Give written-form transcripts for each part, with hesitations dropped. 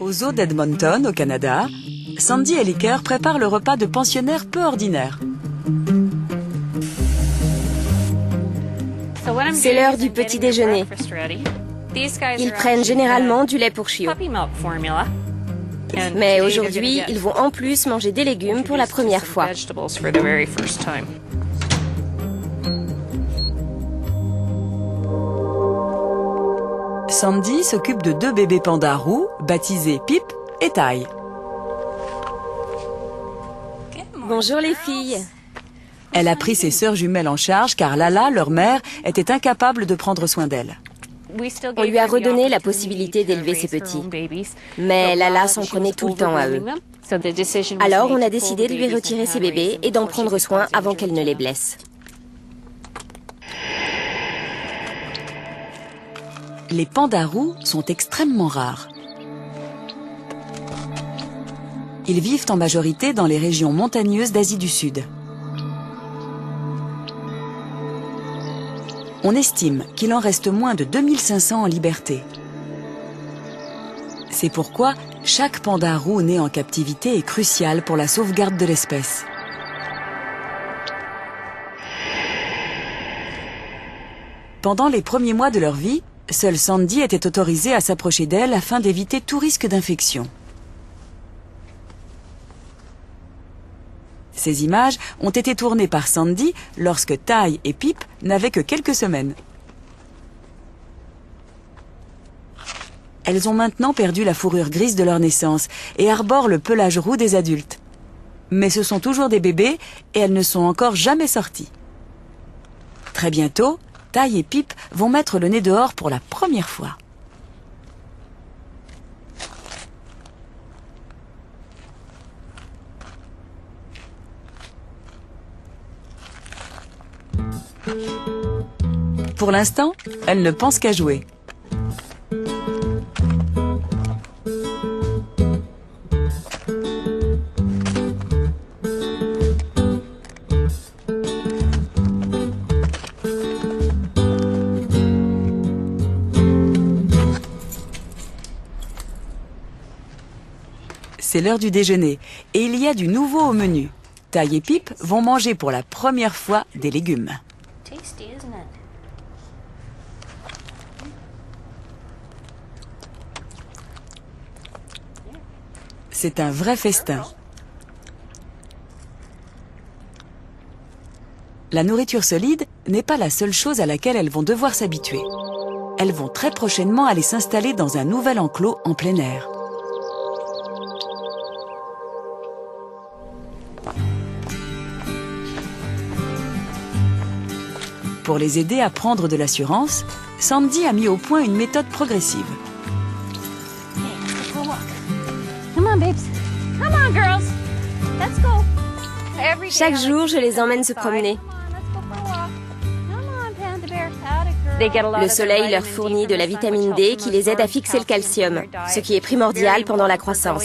Au zoo d'Edmonton, au Canada, Sandy et Licker préparent le repas de pensionnaires peu ordinaire. C'est l'heure du petit déjeuner. Ils prennent généralement du lait pour chiots. Mais aujourd'hui, ils vont en plus manger des légumes pour la première fois. Sandy s'occupe de 2 bébés pandas roux, baptisés Pip et Ty. Bonjour les filles. Elle a pris ses sœurs jumelles en charge car Lala, leur mère, était incapable de prendre soin d'elle. On lui a redonné la possibilité d'élever ses petits. Mais Lala s'en prenait tout le temps à eux. Alors on a décidé de lui retirer ses bébés et d'en prendre soin avant qu'elle ne les blesse. Les pandas roux sont extrêmement rares. Ils vivent en majorité dans les régions montagneuses d'Asie du Sud. On estime qu'il en reste moins de 2500 en liberté. C'est pourquoi chaque panda roux né en captivité est crucial pour la sauvegarde de l'espèce. Pendant les premiers mois de leur vie, seule Sandy était autorisée à s'approcher d'elle afin d'éviter tout risque d'infection. Ces images ont été tournées par Sandy lorsque Ty et Pip n'avaient que quelques semaines. Elles ont maintenant perdu la fourrure grise de leur naissance et arborent le pelage roux des adultes. Mais ce sont toujours des bébés et elles ne sont encore jamais sorties. Très bientôt, Ty et Pip vont mettre le nez dehors pour la première fois. Pour l'instant, elles ne pensent qu'à jouer. C'est l'heure du déjeuner et il y a du nouveau au menu. Ty et Pip vont manger pour la première fois des légumes. C'est un vrai festin. La nourriture solide n'est pas la seule chose à laquelle elles vont devoir s'habituer. Elles vont très prochainement aller s'installer dans un nouvel enclos en plein air. Pour les aider à prendre de l'assurance, Sandy a mis au point une méthode progressive. Chaque jour, je les emmène se promener. Le soleil leur fournit de la vitamine D qui les aide à fixer le calcium, ce qui est primordial pendant la croissance.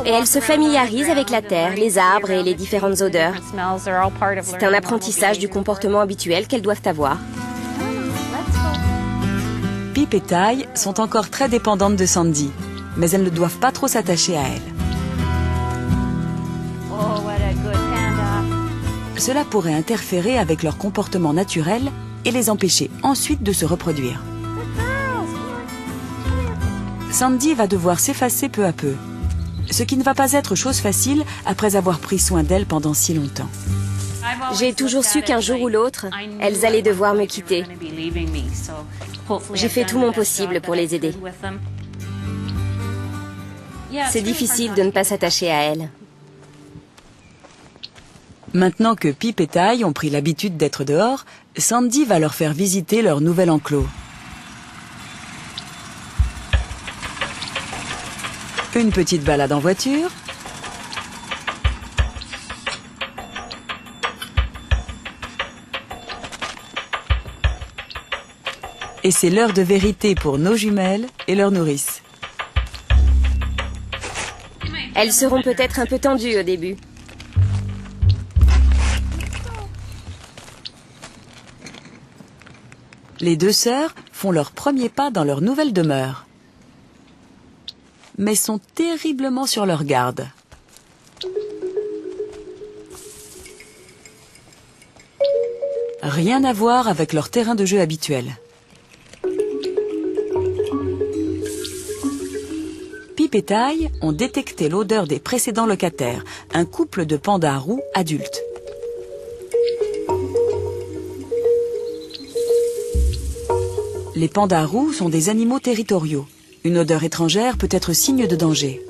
Et elles se familiarisent avec la terre, les arbres et les différentes odeurs. C'est un apprentissage du comportement habituel qu'elles doivent avoir. Pip et Ty sont encore très dépendantes de Sandy, mais elles ne doivent pas trop s'attacher à elle. Cela pourrait interférer avec leur comportement naturel et les empêcher ensuite de se reproduire. Sandy va devoir s'effacer peu à peu, ce qui ne va pas être chose facile après avoir pris soin d'elle pendant si longtemps. J'ai toujours su qu'un jour ou l'autre, elles allaient devoir me quitter. J'ai fait tout mon possible pour les aider. C'est difficile de ne pas s'attacher à elles. Maintenant que Pip et Ty ont pris l'habitude d'être dehors, Sandy va leur faire visiter leur nouvel enclos. Une petite balade en voiture. Et c'est l'heure de vérité pour nos jumelles et leur nourrice. Elles seront peut-être un peu tendues au début. Les deux sœurs font leur premier pas dans leur nouvelle demeure. mais sont terriblement sur leur garde. Rien à voir avec leur terrain de jeu habituel. Pip et Tai ont détecté l'odeur des précédents locataires, un couple de pandas roux adultes. Les pandas roux sont des animaux territoriaux. Une odeur étrangère peut être signe de danger.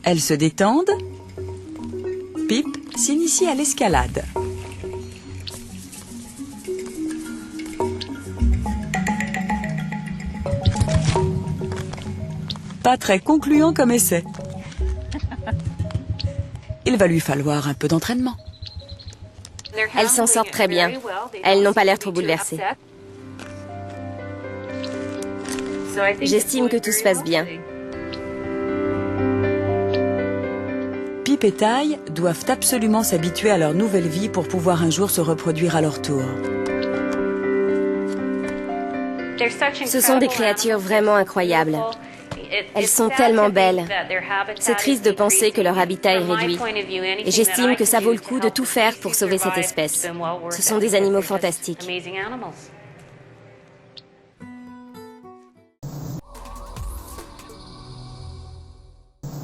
Elles se détendent. Pip s'initie à l'escalade. Pas très concluant comme essai. Il va lui falloir un peu d'entraînement. Elles s'en sortent très bien. Elles n'ont pas l'air trop bouleversées. J'estime que tout se passe bien. Pip et Tai doivent absolument s'habituer à leur nouvelle vie pour pouvoir un jour se reproduire à leur tour. Ce sont des créatures vraiment incroyables. Elles sont tellement belles. C'est triste de penser que leur habitat est réduit. Et j'estime que ça vaut le coup de tout faire pour sauver cette espèce. Ce sont des animaux fantastiques.